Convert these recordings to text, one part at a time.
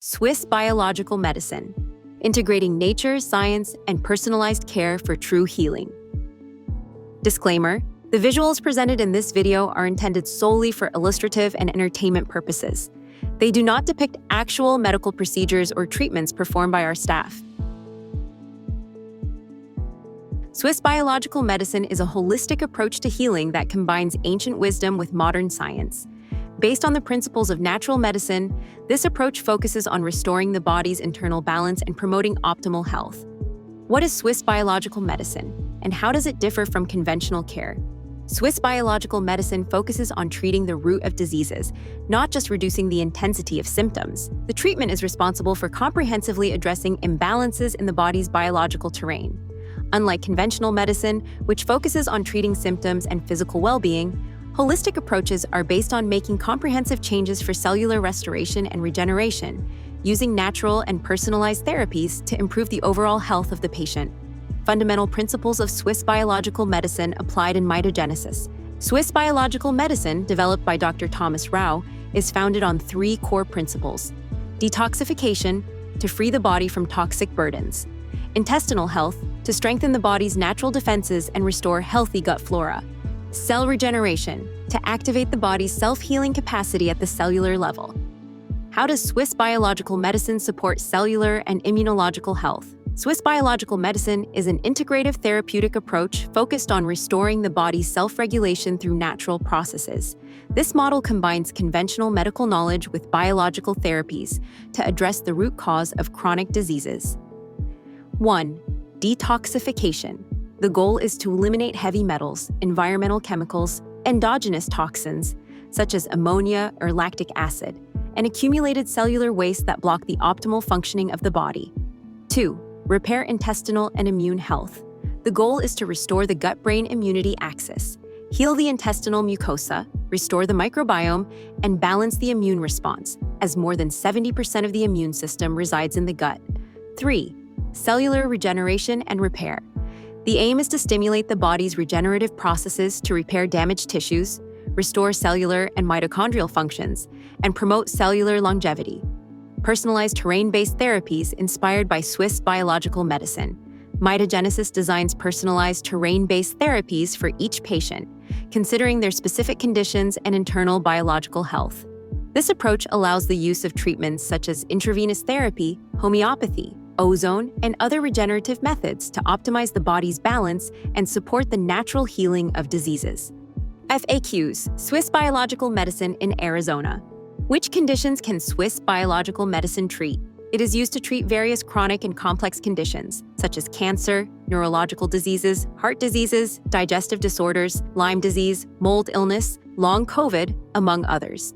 Swiss biological medicine, integrating nature, science, and personalized care for true healing. Disclaimer: the visuals presented in this video are intended solely for illustrative and entertainment purposes. They do not depict actual medical procedures or treatments performed by our staff. Swiss biological medicine is a holistic approach to healing that combines ancient wisdom with modern science. Based on the principles of natural medicine, this approach focuses on restoring the body's internal balance and promoting optimal health. What is Swiss biological medicine, and how does it differ from conventional care? Swiss biological medicine focuses on treating the root of diseases, not just reducing the intensity of symptoms. The treatment is responsible for comprehensively addressing imbalances in the body's biological terrain. Unlike conventional medicine, which focuses on treating symptoms and physical well-being, holistic approaches are based on making comprehensive changes for cellular restoration and regeneration, using natural and personalized therapies to improve the overall health of the patient. Fundamental principles of Swiss biological medicine applied in Mitogenesis. Swiss biological medicine, developed by Dr. Thomas Rau, is founded on three core principles: detoxification, to free the body from toxic burdens; intestinal health, to strengthen the body's natural defenses and restore healthy gut flora; cell regeneration, to activate the body's self-healing capacity at the cellular level. How does Swiss biological medicine support cellular and immunological health? Swiss biological medicine is an integrative therapeutic approach focused on restoring the body's self-regulation through natural processes. This model combines conventional medical knowledge with biological therapies to address the root cause of chronic diseases. 1. Detoxification. The goal is to eliminate heavy metals, environmental chemicals, endogenous toxins, such as ammonia or lactic acid, and accumulated cellular waste that block the optimal functioning of the body. 2. Repair intestinal and immune health. The goal is to restore the gut-brain immunity axis, heal the intestinal mucosa, restore the microbiome, and balance the immune response, as more than 70% of the immune system resides in the gut. 3. Cellular regeneration and repair. The aim is to stimulate the body's regenerative processes to repair damaged tissues, restore cellular and mitochondrial functions, and promote cellular longevity. Personalized terrain-based therapies inspired by Swiss biological medicine. Mitogenesis designs personalized terrain-based therapies for each patient, considering their specific conditions and internal biological health. This approach allows the use of treatments such as intravenous therapy, homeopathy, ozone, and other regenerative methods to optimize the body's balance and support the natural healing of diseases. FAQs: Swiss biological medicine in Arizona. Which conditions can Swiss biological medicine treat? It is used to treat various chronic and complex conditions, such as cancer, neurological diseases, heart diseases, digestive disorders, Lyme disease, mold illness, long COVID, among others.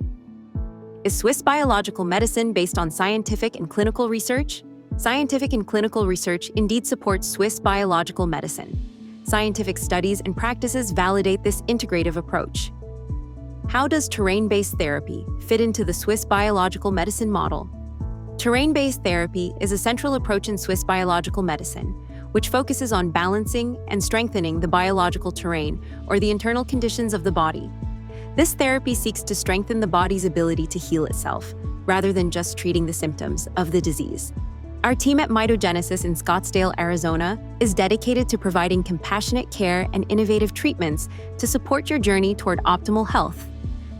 Is Swiss biological medicine based on scientific and clinical research? Scientific and clinical research indeed supports Swiss biological medicine. Scientific studies and practices validate this integrative approach. How does terrain-based therapy fit into the Swiss biological medicine model? Terrain-based therapy is a central approach in Swiss biological medicine, which focuses on balancing and strengthening the biological terrain, or the internal conditions of the body. This therapy seeks to strengthen the body's ability to heal itself, rather than just treating the symptoms of the disease. Our team at Mitogenesis in Scottsdale, Arizona, is dedicated to providing compassionate care and innovative treatments to support your journey toward optimal health.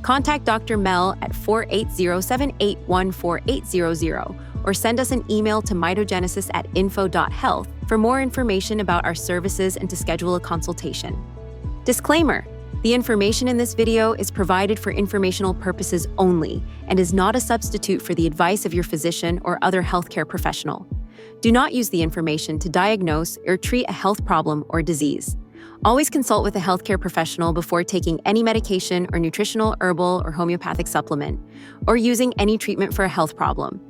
Contact Dr. Mel at 480-781-4800 or send us an email to mitogenesis@info.health for more information about our services and to schedule a consultation. Disclaimer: the information in this video is provided for informational purposes only and is not a substitute for the advice of your physician or other healthcare professional. Do not use the information to diagnose or treat a health problem or disease. Always consult with a healthcare professional before taking any medication or nutritional, herbal, or homeopathic supplement, or using any treatment for a health problem.